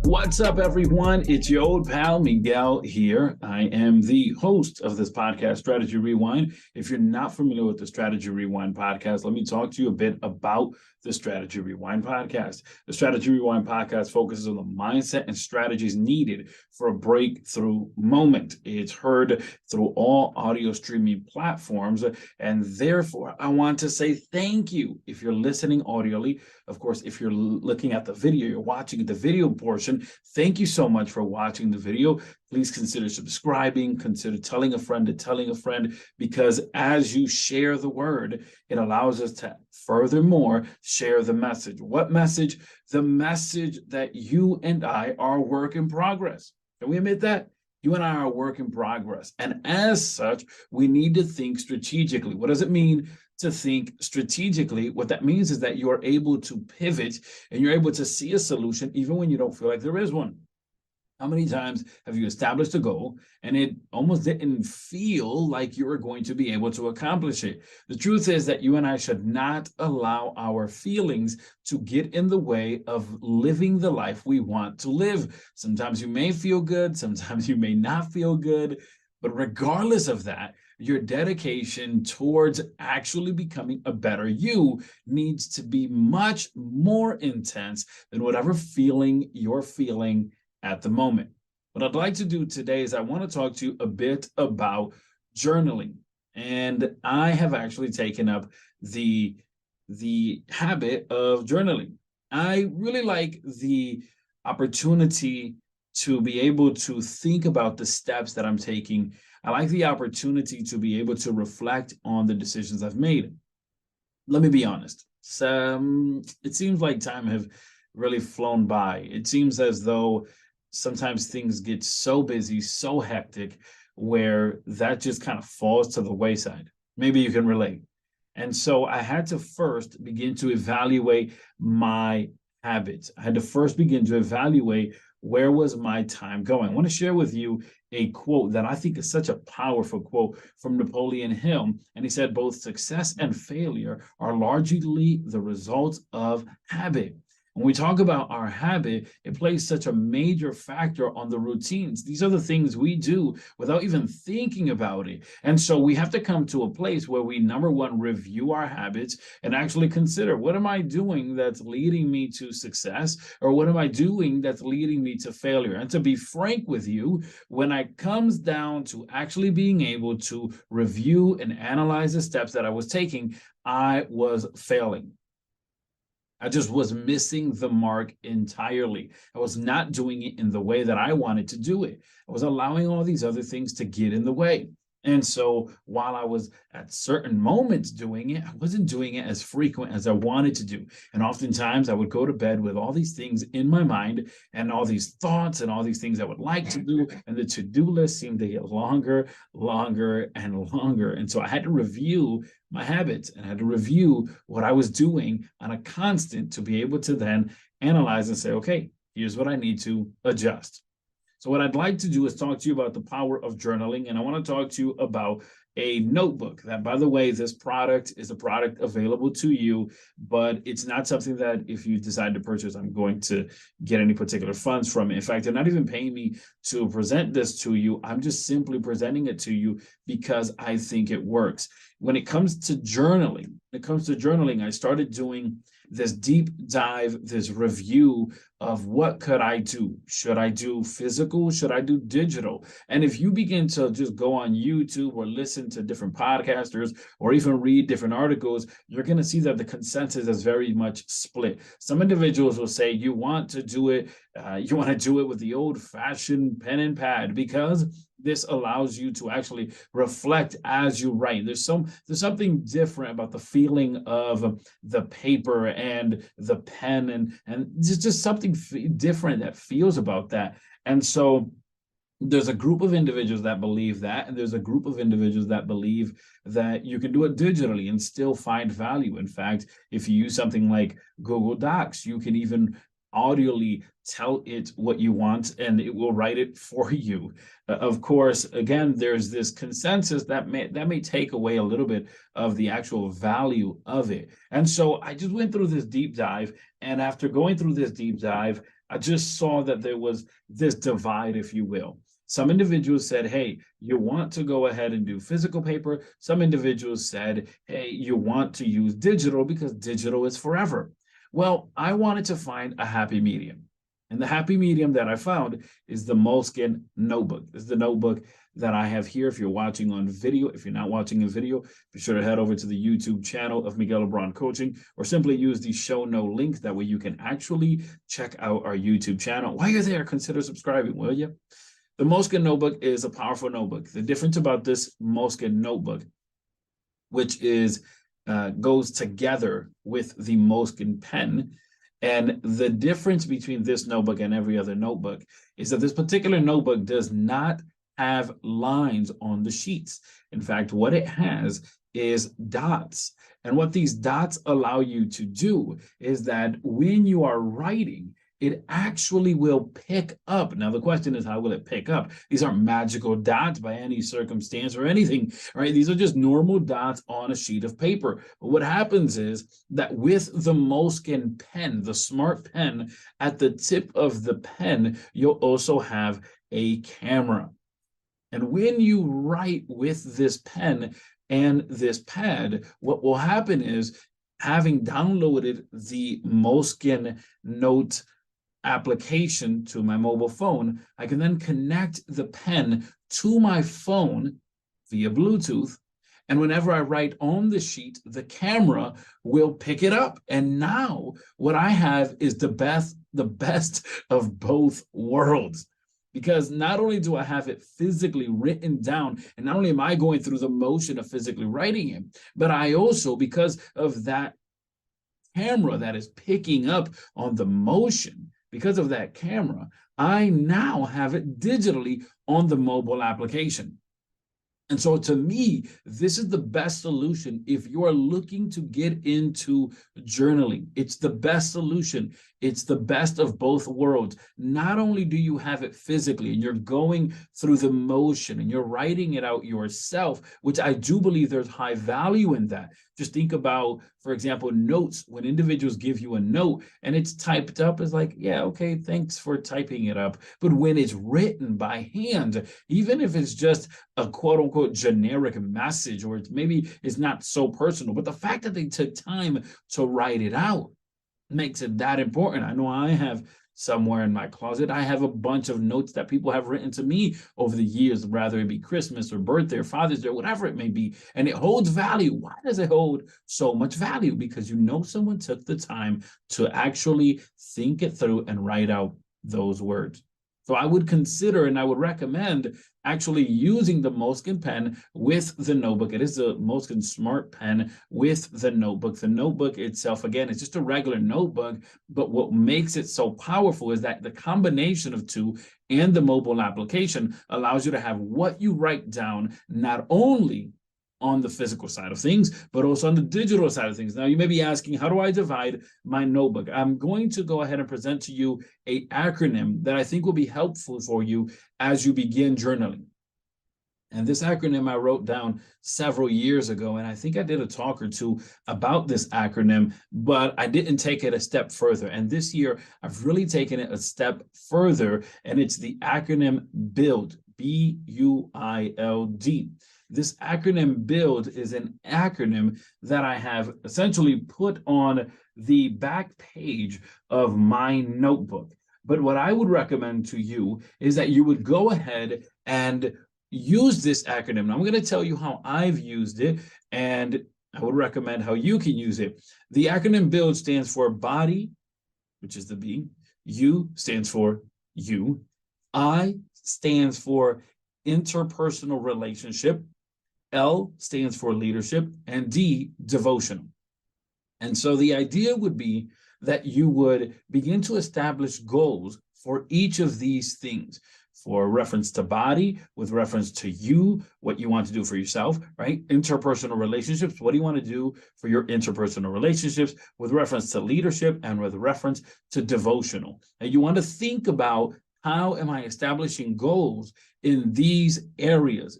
What's up, everyone? It's your old pal Miguel here. I am the host of this podcast, Strategy Rewind. If you're not familiar with the Strategy Rewind podcast, let me talk to you a bit about the Strategy Rewind podcast. The Strategy Rewind podcast focuses on the mindset and strategies needed for a breakthrough moment. It's heard through all audio streaming platforms, and therefore I want to say thank you if you're listening audioly. Of course, if you're looking at the video, you're watching the video portion, thank you so much for watching the video. Please consider subscribing, consider telling a friend to telling a friend, because as you share the word, it allows us to furthermore share the message. What message? The message that you and I are a work in progress. Can we admit that? You and I are a work in progress. And as such, we need to think strategically. What does it mean to think strategically? What that means is that you are able to pivot and you're able to see a solution even when you don't feel like there is one. How many times have you established a goal and it almost didn't feel like you were going to be able to accomplish it? The truth is that you and I should not allow our feelings to get in the way of living the life we want to live. Sometimes you may feel good, sometimes you may not feel good, but regardless of that, your dedication towards actually becoming a better you needs to be much more intense than whatever feeling you're feeling at the moment. What I'd like to do today is I want to talk to you a bit about journaling. And I have actually taken up the habit of journaling. I really like the opportunity to be able to think about the steps that I'm taking. I like the opportunity to be able to reflect on the decisions I've made. Let me be honest. It seems like time have really flown by. It seems as though sometimes things get so busy, so hectic, where that just kind of falls to the wayside. Maybe you can relate. And so I had to first begin to evaluate my habits. I had to first begin to evaluate where was my time going. I want to share with you a quote that I think is such a powerful quote from Napoleon Hill. And he said, both success and failure are largely the result of habit. When we talk about our habit, it plays such a major factor on the routines. These are the things we do without even thinking about it. And so we have to come to a place where we, number one, review our habits and actually consider, what am I doing that's leading me to success? Or what am I doing that's leading me to failure? And to be frank with you, when it comes down to actually being able to review and analyze the steps that I was taking, I was failing. I just was missing the mark entirely. I was not doing it in the way that I wanted to do it. I was allowing all these other things to get in the way. And so while I was at certain moments doing it, I wasn't doing it as frequent as I wanted to do. And oftentimes I would go to bed with all these things in my mind and all these thoughts and all these things I would like to do. And the to-do list seemed to get longer, longer, and longer. And so I had to review my habits and I had to review what I was doing on a constant to be able to then analyze and say, okay, here's what I need to adjust. So what I'd like to do is talk to you about the power of journaling. And I want to talk to you about a notebook that, by the way, this product is a product available to you, but it's not something that if you decide to purchase, I'm going to get any particular funds from it. In fact, they're not even paying me to present this to you. I'm just simply presenting it to you because I think it works. When it comes to journaling, I started doing this deep dive, this review of what could I do? Should I do physical? Should I do digital? And if you begin to just go on YouTube or listen to different podcasters or even read different articles, you're going to see that the consensus is very much split. Some individuals will say you want to do it with the old-fashioned pen and pad because this allows you to actually reflect as you write. There's something different about the feeling of the paper and the pen, and just something different that feels about that. And so there's a group of individuals that believe that, and there's a group of individuals that believe that you can do it digitally and still find value. In fact, if you use something like Google Docs, you can even audibly tell it what you want and it will write it for you. Of course, again, there's this consensus that may take away a little bit of the actual value of it. And so I just went through this deep dive, and after going through this deep dive, I just saw that there was this divide, if you will. Some individuals said, hey, you want to go ahead and do physical paper. Some individuals said, hey, you want to use digital because digital is forever. Well, I wanted to find a happy medium. And the happy medium that I found is the Moleskine notebook. This is the notebook that I have here. If you're watching on video, if you're not watching in video, be sure to head over to the YouTube channel of Miguel LeBron Coaching, or simply use the show note link. That way you can actually check out our YouTube channel. While you're there, consider subscribing, will you? The Moleskine notebook is a powerful notebook. The difference about this Moleskine notebook, which is goes together with the Moleskine pen, and the difference between this notebook and every other notebook is that this particular notebook does not have lines on the sheets. In fact, what it has is dots. And what these dots allow you to do is that when you are writing, it actually will pick up. Now, the question is, how will it pick up? These aren't magical dots by any circumstance or anything, right? These are just normal dots on a sheet of paper. But what happens is that with the Moleskine pen, the smart pen, at the tip of the pen, you'll also have a camera. And when you write with this pen and this pad, what will happen is, having downloaded the Moleskine Note application to my mobile phone, I can then connect the pen to my phone via Bluetooth. And whenever I write on the sheet, the camera will pick it up. And now what I have is the best of both worlds. Because not only do I have it physically written down, and not only am I going through the motion of physically writing it, but I also, because of that camera that is picking up on the motion, because of that camera, I now have it digitally on the mobile application. And so to me, this is the best solution if you are looking to get into journaling. It's the best solution. It's the best of both worlds. Not only do you have it physically and you're going through the motion and you're writing it out yourself, which I do believe there's high value in that. Just think about, for example, notes. When individuals give you a note and it's typed up, it's like, yeah, okay, thanks for typing it up. But when it's written by hand, even if it's just a quote unquote generic message, or it's not so personal, but the fact that they took time to write it out makes it that important. I know I have somewhere in my closet, I have a bunch of notes that people have written to me over the years, whether it be Christmas or birthday or Father's Day, or whatever it may be, and it holds value. Why does it hold so much value? Because you know someone took the time to actually think it through and write out those words. So I would consider and I would recommend actually using the Moleskine pen with the notebook. It is the Moleskine Smart Pen with the notebook. The notebook itself, again, it's just a regular notebook, but what makes it so powerful is that the combination of two and the mobile application allows you to have what you write down not only on the physical side of things, but also on the digital side of things. Now, you may be asking, how do I divide my notebook? I'm going to go ahead and present to you an acronym that I think will be helpful for you as you begin journaling. And this acronym I wrote down several years ago, and I think I did a talk or two about this acronym, but I didn't take it a step further. And this year, I've really taken it a step further, and it's the acronym BUILD, B-U-I-L-D. This acronym BUILD is an acronym that I have essentially put on the back page of my notebook. But what I would recommend to you is that you would go ahead and use this acronym. Now, I'm going to tell you how I've used it, and I would recommend how you can use it. The acronym BUILD stands for body, which is the B. U stands for you. I stands for interpersonal relationship. L stands for leadership, and D, devotional. And so the idea would be that you would begin to establish goals for each of these things. For reference to body, with reference to you, what you want to do for yourself, right? Interpersonal relationships, what do you want to do for your interpersonal relationships? With reference to leadership and with reference to devotional. And you want to think about, how am I establishing goals in these areas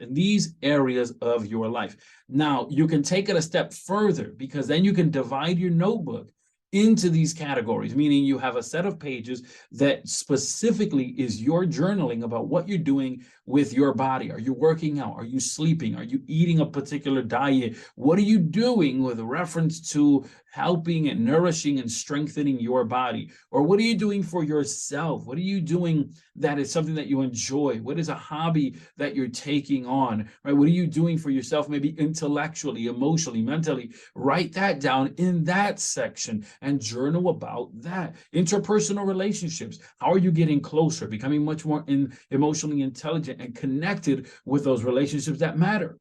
of your life? Now, you can take it a step further, because then you can divide your notebook into these categories, meaning you have a set of pages that specifically is your journaling about what you're doing with your body. Are you working out? Are you sleeping? Are you eating a particular diet? What are you doing with reference to helping and nourishing and strengthening your body? Or what are you doing for yourself? What are you doing that is something that you enjoy? What is a hobby that you're taking on, right? What are you doing for yourself, maybe intellectually, emotionally, mentally? Write that down in that section and journal about that. Interpersonal relationships. How are you getting closer, becoming much more emotionally intelligent and connected with those relationships that matter?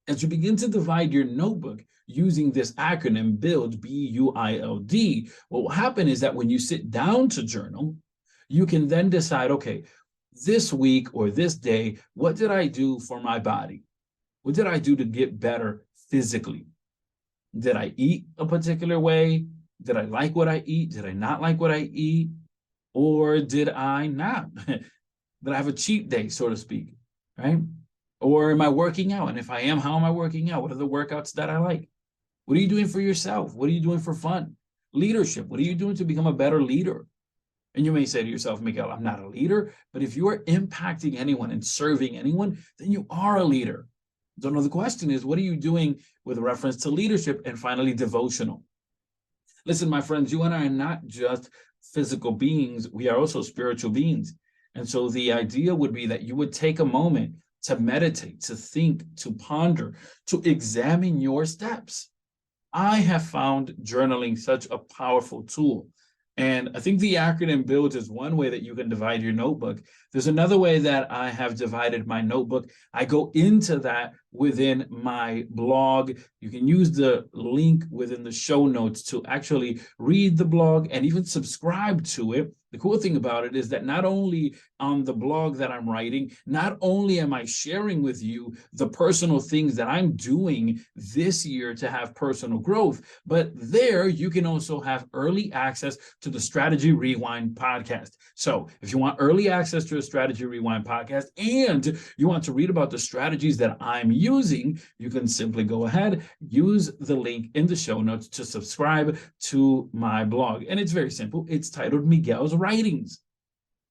As you begin to divide your notebook using this acronym BUILD, B-U-I-L-D, what will happen is that when you sit down to journal, you can then decide, okay, this week or this day, what did I do for my body? What did I do to get better physically? Did I eat a particular way? Did I like what I eat? Did I not like what I eat? Or did I not? Did I have a cheat day, so to speak, right? Or am I working out? And if I am, how am I working out? What are the workouts that I like? What are you doing for yourself? What are you doing for fun? Leadership. What are you doing to become a better leader? And you may say to yourself, Miguel, I'm not a leader, but if you are impacting anyone and serving anyone, then you are a leader. So now the question is, what are you doing with reference to leadership? And finally, devotional. Listen, my friends, you and I are not just physical beings, we are also spiritual beings. And so the idea would be that you would take a moment to meditate, to think, to ponder, to examine your steps. I have found journaling such a powerful tool. And I think the acronym BUILD is one way that you can divide your notebook. There's another way that I have divided my notebook. I go into that within my blog. You can use the link within the show notes to actually read the blog and even subscribe to it. The cool thing about it is that not only on the blog that I'm writing, not only am I sharing with you the personal things that I'm doing this year to have personal growth, but there you can also have early access to the Strategy Rewind podcast. So if you want early access to a Strategy Rewind podcast and you want to read about the strategies that I'm using, you can simply go ahead, use the link in the show notes to subscribe to my blog. And it's very simple. It's titled Miguel's Writings.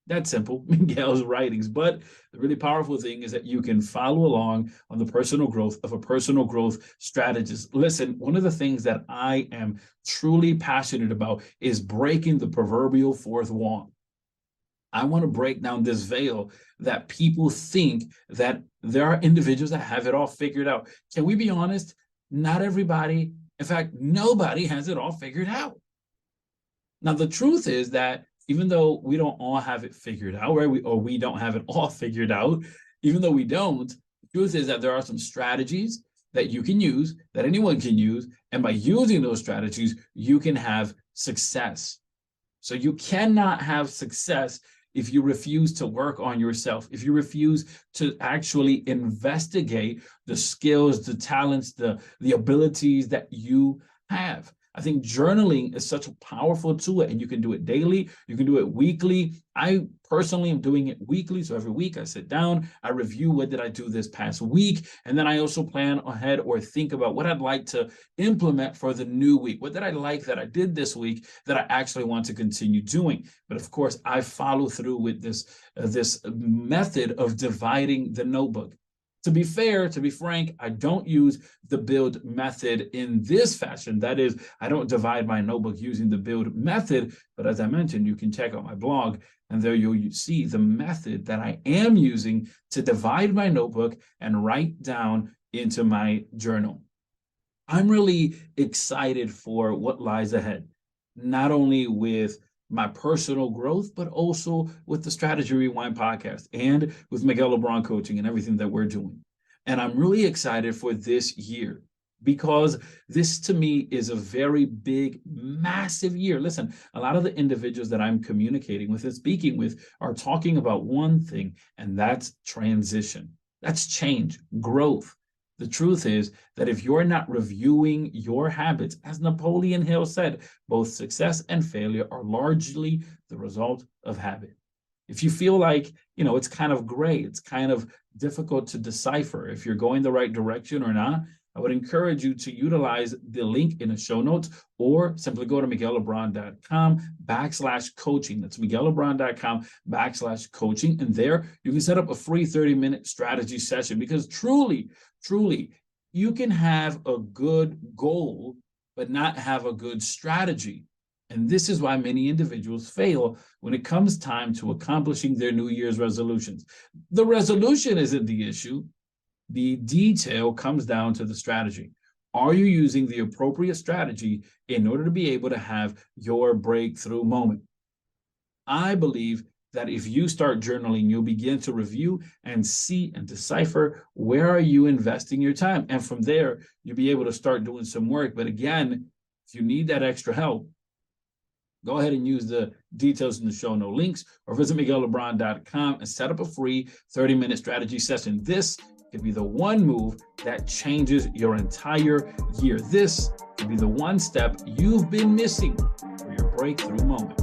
That's simple, Miguel's Writings. But the really powerful thing is that you can follow along on the personal growth of a personal growth strategist. Listen, one of the things that I am truly passionate about is breaking the proverbial fourth wall. I want to break down this veil that people think that there are individuals that have it all figured out. Can we be honest? Not everybody, in fact, nobody has it all figured out. Now, the truth is that even though we don't all have it figured out, right? We don't have it all figured out, even though we don't, the truth is that there are some strategies that you can use, that anyone can use, and by using those strategies, you can have success. So you cannot have success if you refuse to work on yourself, if you refuse to actually investigate the skills, the talents, the abilities that you have. I think journaling is such a powerful tool, and you can do it daily. You can do it weekly. I personally am doing it weekly. So every week I sit down, I review what did I do this past week. And then I also plan ahead or think about what I'd like to implement for the new week. What did I like that I did this week that I actually want to continue doing? But of course, I follow through with this method of dividing the notebook. To be fair, to be frank, I don't use the BUILD method in this fashion. That is, I don't divide my notebook using the BUILD method, but as I mentioned, you can check out my blog and there you'll see the method that I am using to divide my notebook and write down into my journal. I'm really excited for what lies ahead, not only with my personal growth, but also with the Strategy Rewind podcast and with Miguel LeBron coaching and everything that we're doing. And I'm really excited for this year because this to me is a very big, massive year. Listen, a lot of the individuals that I'm communicating with and speaking with are talking about one thing, and that's transition. That's change, growth. The truth is that if you're not reviewing your habits, as Napoleon Hill said, both success and failure are largely the result of habit. If you feel like, it's kind of gray, it's kind of difficult to decipher if you're going the right direction or not, I would encourage you to utilize the link in the show notes or simply go to miguellebron.com/coaching. That's miguellebron.com/coaching. And there you can set up a free 30-minute strategy session because truly, you can have a good goal, but not have a good strategy. And this is why many individuals fail when it comes time to accomplishing their New Year's resolutions. The resolution isn't the issue. The detail comes down to the strategy. Are you using the appropriate strategy in order to be able to have your breakthrough moment? I believe that if you start journaling, you'll begin to review and see and decipher where are you investing your time. And from there, you'll be able to start doing some work. But again, if you need that extra help, go ahead and use the details in the show note links or visit miguellebron.com and set up a free 30-minute strategy session. This could be the one move that changes your entire year. This could be the one step you've been missing for your breakthrough moment.